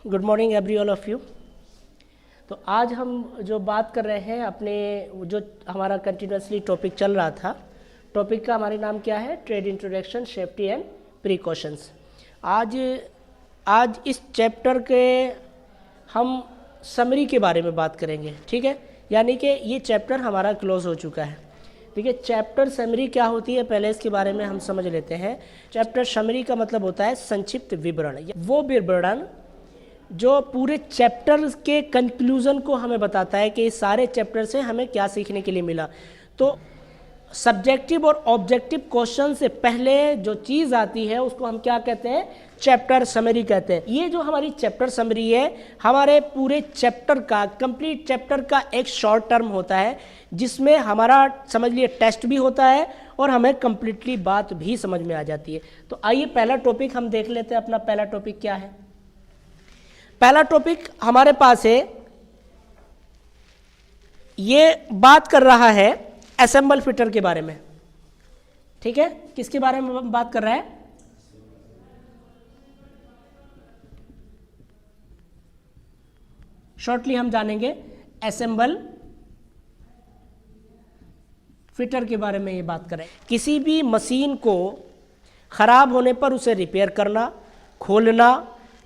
Good morning every all of you. तो आज हम जो बात कर रहे हैं अपने जो हमारा कंटिन्यूसली टॉपिक चल रहा था, टॉपिक का हमारे नाम क्या है? Trade introduction, safety and precautions. आज इस चैप्टर के हम समरी के बारे में बात करेंगे, ठीक है। यानी कि ये चैप्टर हमारा क्लोज हो चुका है। देखिए, चैप्टर समरी क्या होती है पहले इसके बारे में हम समझ लेते हैं। चैप्टर समरी का मतलब होता है संक्षिप्त विवरण, वो विवरण जो पूरे चैप्टर के कंक्लूजन को हमें बताता है कि इस सारे चैप्टर से हमें क्या सीखने के लिए मिला। तो सब्जेक्टिव और ऑब्जेक्टिव क्वेश्चन से पहले जो चीज़ आती है उसको हम क्या कहते हैं? चैप्टर समरी कहते हैं। ये जो हमारी चैप्टर समरी है, हमारे पूरे चैप्टर का, कंप्लीट चैप्टर का एक शॉर्ट टर्म होता है जिसमें हमारा समझ लिए टेस्ट भी होता है और हमें कंप्लीटली बात भी समझ में आ जाती है। तो आइए पहला टॉपिक हम देख लेते हैं। अपना पहला टॉपिक क्या है? पहला टॉपिक हमारे पास है, ये बात कर रहा है असेंबल फिटर के बारे में, ठीक है। किसके बारे में बात कर रहा है? शॉर्टली हम जानेंगे असेंबल फिटर के बारे में ये बात कर रहे हैं। किसी भी मशीन को खराब होने पर उसे रिपेयर करना, खोलना,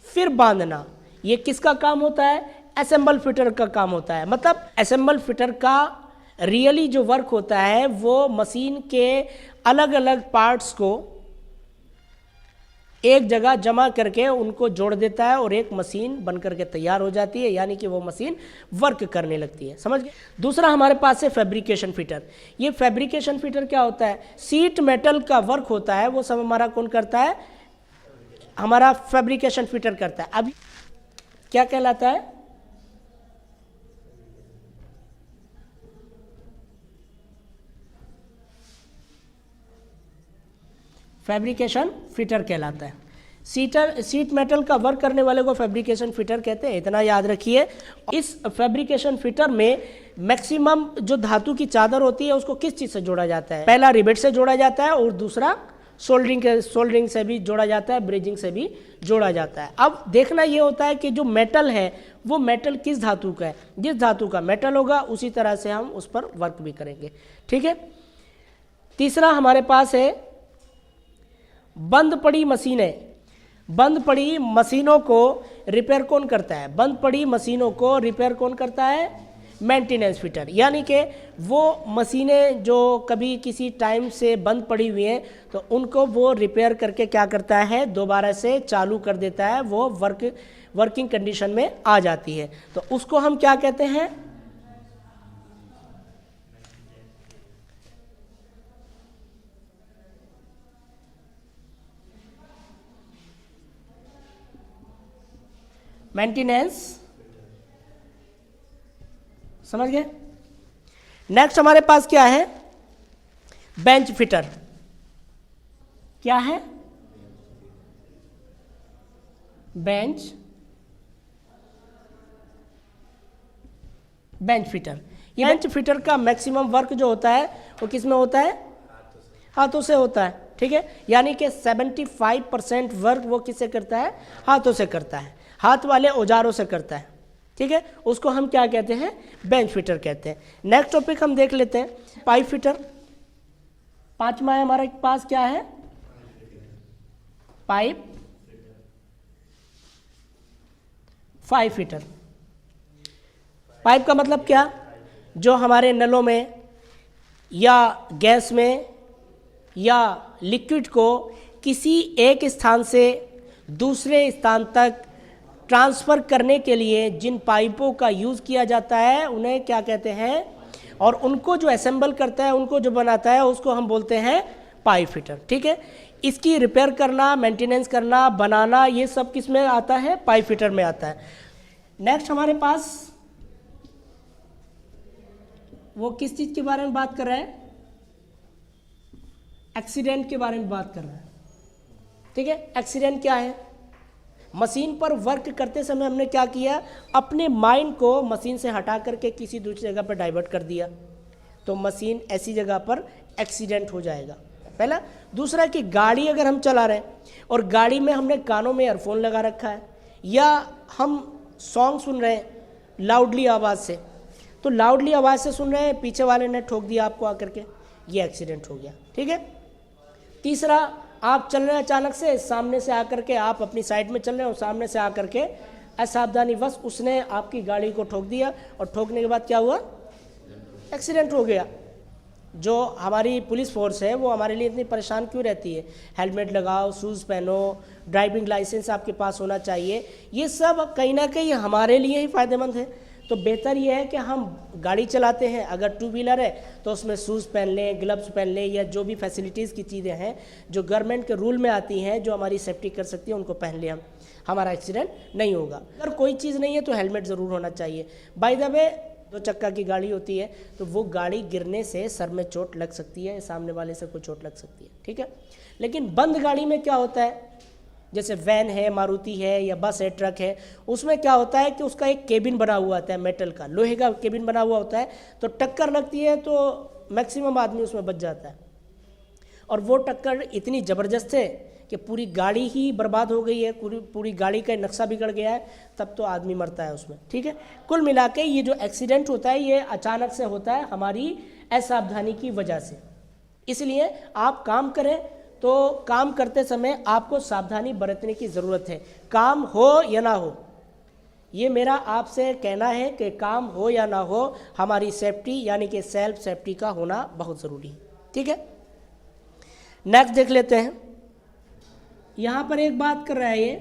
फिर बांधना, ये किसका काम होता है? असेंबल फिटर का काम होता है। मतलब असेंबल फिटर का रियली जो वर्क होता है वो मशीन के अलग अलग पार्ट्स को एक जगह जमा करके उनको जोड़ देता है और एक मशीन बन करके तैयार हो जाती है, यानी कि वो मशीन वर्क करने लगती है। समझ गए? दूसरा हमारे पास है फैब्रिकेशन फिटर। ये फैब्रिकेशन फिटर क्या होता है? सीट मेटल का वर्क होता है, वो सब हमारा कौन करता है? हमारा फैब्रिकेशन फिटर करता है। अब क्या कहलाता है? फैब्रिकेशन फिटर कहलाता है। सीट मेटल का वर्क करने वाले को फैब्रिकेशन फिटर कहते हैं, इतना याद रखिए। इस फैब्रिकेशन फिटर में मैक्सिमम जो धातु की चादर होती है उसको किस चीज से जोड़ा जाता है? पहला रिवेट से जोड़ा जाता है और दूसरा सोल्डरिंग से भी जोड़ा जाता है, ब्रेजिंग से भी जोड़ा जाता है। अब देखना ये होता है कि जो मेटल है वो मेटल किस धातु का है। जिस धातु का मेटल होगा उसी तरह से हम उस पर वर्क भी करेंगे, ठीक है। तीसरा हमारे पास है बंद पड़ी मशीनें। बंद पड़ी मशीनों को रिपेयर कौन करता है? बंद पड़ी मशीनों को रिपेयर कौन करता है? Maintenance fitter. यानी कि वो मशीनें जो कभी किसी टाइम से बंद पड़ी हुई हैं तो उनको वो रिपेयर करके क्या करता है? दोबारा से चालू कर देता है, वो वर्किंग कंडीशन में आ जाती है। तो उसको हम क्या कहते हैं? मेंटेनेंस। समझ गए? नेक्स्ट हमारे पास क्या है? Bench fitter. क्या है? Bench fitter. ये बेंच फिटर का मैक्सिमम वर्क जो होता है वो किस में होता है? हाथों से होता है, ठीक है। यानी कि 75% वर्क वो किससे करता है? हाथों से करता है, हाथ वाले औजारों से करता है, ठीक है। उसको हम क्या कहते हैं? बेंच फिटर कहते हैं। नेक्स्ट टॉपिक हम देख लेते हैं, पाइप फिटर। पांचवा है हमारे पास क्या है? Pipe fitter. पाइप का मतलब क्या? जो हमारे नलों में या गैस में या लिक्विड को किसी एक स्थान से दूसरे स्थान तक ट्रांसफ़र करने के लिए जिन पाइपों का यूज़ किया जाता है उन्हें क्या कहते हैं? और उनको जो असेंबल करता है, उनको जो बनाता है, उसको हम बोलते हैं पाइप फिटर, ठीक है। इसकी रिपेयर करना, मेंटेनेंस करना, बनाना, ये सब किस में आता है? पाइप फिटर में आता है। नेक्स्ट हमारे पास वो किस चीज़ के बारे में बात कर रहा है? एक्सीडेंट के बारे में बात कर रहा है, ठीक है। एक्सीडेंट क्या है? मशीन पर वर्क करते समय हमने क्या किया? अपने माइंड को मशीन से हटा करके किसी दूसरी जगह पर डाइवर्ट कर दिया, तो मशीन ऐसी जगह पर एक्सीडेंट हो जाएगा। पहला। दूसरा कि गाड़ी अगर हम चला रहे हैं और गाड़ी में हमने कानों में ईयरफोन लगा रखा है या हम सॉन्ग सुन रहे हैं लाउडली आवाज़ से, तो लाउडली आवाज़ से सुन रहे हैं, पीछे वाले ने ठोक दिया आपको आकर के, ये एक्सीडेंट हो गया। ठीक है। तीसरा, आप चल रहे हैं अचानक से, सामने से आकर के, आप अपनी साइड में चल रहे हो, सामने से आकर के असावधानीवश उसने आपकी गाड़ी को ठोक दिया, और ठोकने के बाद क्या हुआ, एक्सीडेंट हो गया। जो हमारी पुलिस फोर्स है वो हमारे लिए इतनी परेशान क्यों रहती है, हेलमेट लगाओ, शूज़ पहनो, ड्राइविंग लाइसेंस आपके पास होना चाहिए, ये सब कहीं ना कहीं हमारे लिए ही फ़ायदेमंद है। तो बेहतर ये है कि हम गाड़ी चलाते हैं, अगर टू व्हीलर है तो उसमें शूज़ पहन लें, ग्लव्स पहन लें, या जो भी फैसिलिटीज़ की चीज़ें हैं जो गवर्नमेंट के रूल में आती हैं, जो हमारी सेफ्टी कर सकती है, उनको पहन लें, हम हमारा एक्सीडेंट नहीं होगा। अगर कोई चीज़ नहीं है तो हेलमेट ज़रूर होना चाहिए। बाय द वे, 2 चक्का की गाड़ी होती है तो वो गाड़ी गिरने से सर में चोट लग सकती है, सामने वाले से कोई चोट लग सकती है। ठीक है। लेकिन बंद गाड़ी में क्या होता है, जैसे वैन है, मारुति है, या बस है, ट्रक है, उसमें क्या होता है कि उसका एक केबिन बना हुआ होता है, मेटल का, लोहे का केबिन बना हुआ होता है, तो टक्कर लगती है तो मैक्सिमम आदमी उसमें बच जाता है, और वो टक्कर इतनी ज़बरदस्त है कि पूरी गाड़ी ही बर्बाद हो गई है, पूरी गाड़ी का नक्शा बिगड़ गया है, तब तो आदमी मरता है उसमें। ठीक है। कुल मिला के ये जो एक्सीडेंट होता है ये अचानक से होता है हमारी असावधानी की वजह से। इसलिए आप काम करें तो काम करते समय आपको सावधानी बरतने की ज़रूरत है, काम हो या ना हो। ये मेरा आपसे कहना है कि काम हो या ना हो, हमारी सेफ्टी यानी कि सेल्फ सेफ्टी का होना बहुत ज़रूरी है। ठीक है। नेक्स्ट देख लेते हैं। यहाँ पर एक बात कर रहा है ये,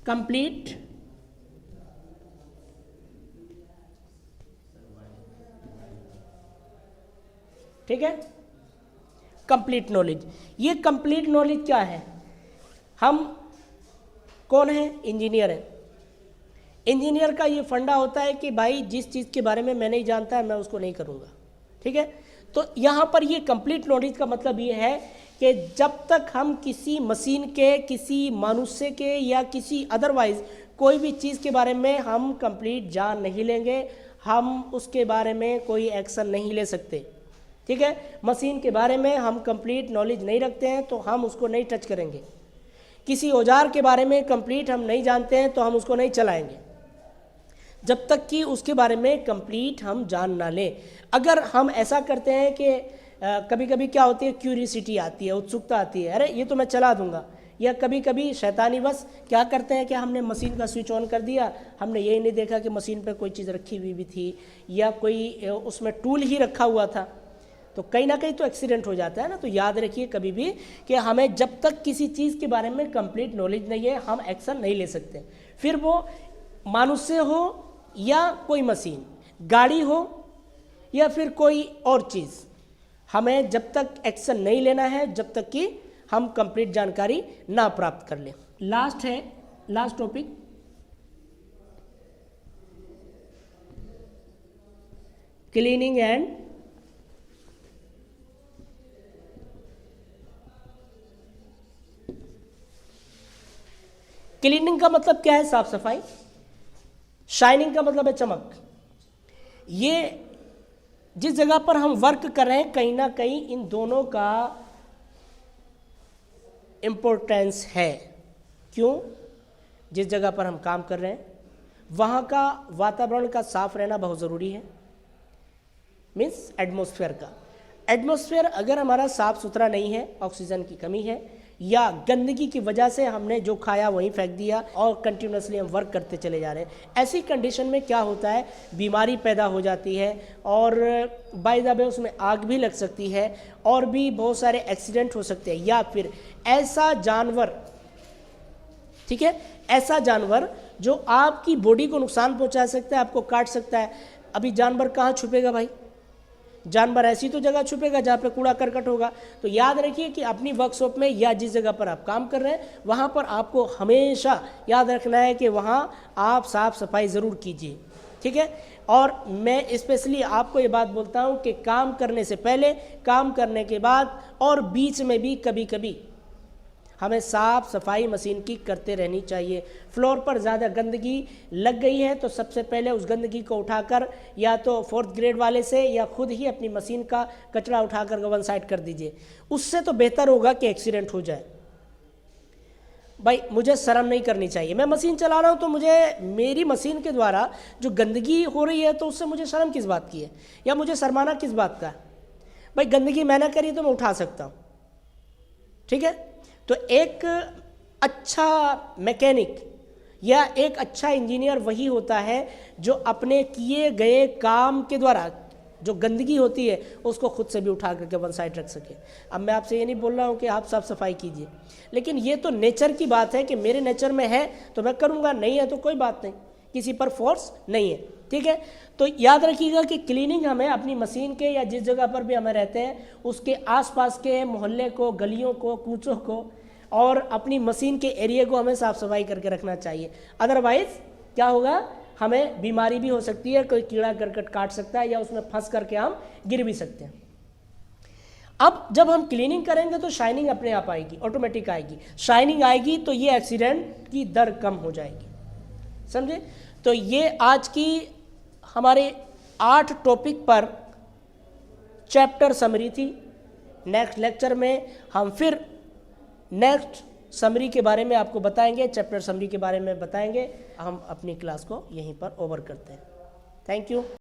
कंप्लीट ठीक है, कंप्लीट नॉलेज। ये कंप्लीट नॉलेज क्या है, हम कौन है, इंजीनियर है। इंजीनियर का ये फंडा होता है कि भाई जिस चीज़ के बारे में मैं नहीं जानता है मैं उसको नहीं करूँगा। ठीक है। तो यहाँ पर ये कंप्लीट नॉलेज का मतलब ये है कि जब तक हम किसी मशीन के, किसी मनुष्य के, या किसी अदरवाइज कोई भी चीज़ के बारे में हम कंप्लीट जान नहीं लेंगे, हम उसके बारे में कोई एक्शन नहीं ले सकते। ठीक है। मशीन के बारे में हम कंप्लीट नॉलेज नहीं रखते हैं तो हम उसको नहीं टच करेंगे। किसी औजार के बारे में कंप्लीट हम नहीं जानते हैं तो हम उसको नहीं चलाएंगे, जब तक कि उसके बारे में कंप्लीट हम जान ना लें। अगर हम ऐसा करते हैं कि कभी कभी क्या होती है, क्यूरियोसिटी आती है, उत्सुकता आती है, अरे ये तो मैं चला दूंगा, या कभी कभी शैतानीवश क्या करते हैं कि हमने मशीन का स्विच ऑन कर दिया, हमने यही नहीं देखा कि मशीन पर कोई चीज़ रखी हुई भी थी, या कोई उसमें टूल ही रखा हुआ था, तो कहीं ना कहीं तो एक्सीडेंट हो जाता है ना। तो याद रखिए कभी भी कि हमें जब तक किसी चीज़ के बारे में कंप्लीट नॉलेज नहीं है हम एक्शन नहीं ले सकते, फिर वो मनुष्य हो या कोई मशीन, गाड़ी हो या फिर कोई और चीज़, हमें जब तक एक्शन नहीं लेना है जब तक कि हम कंप्लीट जानकारी ना प्राप्त कर लें। लास्ट है, last topic, cleaning and cleaning का मतलब क्या है, साफ सफाई। शाइनिंग का मतलब है चमक। ये जिस जगह पर हम वर्क कर रहे हैं कहीं ना कहीं इन दोनों का इम्पोर्टेंस है। क्यों? जिस जगह पर हम काम कर रहे हैं वहाँ का वातावरण का साफ रहना बहुत ज़रूरी है, मीन्स एटमॉस्फेयर का। एटमॉस्फेयर अगर हमारा साफ सुथरा नहीं है, ऑक्सीजन की कमी है, या गंदगी की वजह से हमने जो खाया वहीं फेंक दिया और कंटिन्यूसली हम वर्क करते चले जा रहे हैं, ऐसी कंडीशन में क्या होता है, बीमारी पैदा हो जाती है, और बाय द वे उसमें आग भी लग सकती है, और भी बहुत सारे एक्सीडेंट हो सकते हैं। या फिर ऐसा जानवर, ठीक है, ऐसा जानवर जो आपकी बॉडी को नुकसान पहुंचा सकता है, आपको काट सकता है। अभी जानवर कहाँ छुपेगा भाई, जानवर ऐसी तो जगह छुपेगा जहाँ पे कूड़ा करकट होगा। तो याद रखिए कि अपनी वर्कशॉप में या जिस जगह पर आप काम कर रहे हैं वहाँ पर आपको हमेशा याद रखना है कि वहाँ आप साफ सफाई ज़रूर कीजिए। ठीक है। और मैं स्पेशली आपको ये बात बोलता हूँ कि काम करने से पहले, काम करने के बाद और बीच में भी कभी कभी हमें साफ सफाई मशीन की करते रहनी चाहिए। फ्लोर पर ज़्यादा गंदगी लग गई है तो सबसे पहले उस गंदगी को उठाकर या तो 4th ग्रेड वाले से या खुद ही अपनी मशीन का कचरा उठाकर वन साइड कर दीजिए, उससे तो बेहतर होगा कि एक्सीडेंट हो जाए। भाई मुझे शर्म नहीं करनी चाहिए, मैं मशीन चला रहा हूँ तो मुझे मेरी मशीन के द्वारा जो गंदगी हो रही है तो उससे मुझे शर्म किस बात की है, या मुझे शर्माना किस बात का है? भाई गंदगी मैंने करी तो मैं उठा सकता हूँ, ठीक है। तो एक अच्छा मैकेनिक या एक अच्छा इंजीनियर वही होता है जो अपने किए गए काम के द्वारा जो गंदगी होती है उसको खुद से भी उठा करके वन साइड रख सके। अब मैं आपसे ये नहीं बोल रहा हूँ कि आप साफ सफाई कीजिए, लेकिन ये तो नेचर की बात है कि मेरे नेचर में है तो मैं करूँगा, नहीं है तो कोई बात नहीं, किसी पर फोर्स नहीं है, ठीक है। तो याद रखिएगा कि क्लीनिंग हमें अपनी मशीन के या जिस जगह पर भी हमें रहते हैं उसके आसपास के मोहल्ले को, गलियों को, कूचों को और अपनी मशीन के एरिया को हमें साफ सफाई करके रखना चाहिए। अदरवाइज क्या होगा, हमें बीमारी भी हो सकती है, कोई कीड़ा करकट काट सकता है या उसमें फंस करके हम गिर भी सकते हैं। अब जब हम क्लीनिंग करेंगे तो शाइनिंग अपने आप आएगी, ऑटोमेटिक आएगी। शाइनिंग आएगी तो ये एक्सीडेंट की दर कम हो जाएगी, समझे। तो ये आज की हमारे 8 टॉपिक पर चैप्टर समरी थी। नेक्स्ट लेक्चर में हम फिर नेक्स्ट समरी के बारे में आपको बताएंगे, चैप्टर समरी के बारे में बताएंगे। हम अपनी क्लास को यहीं पर ओवर करते हैं। Thank you.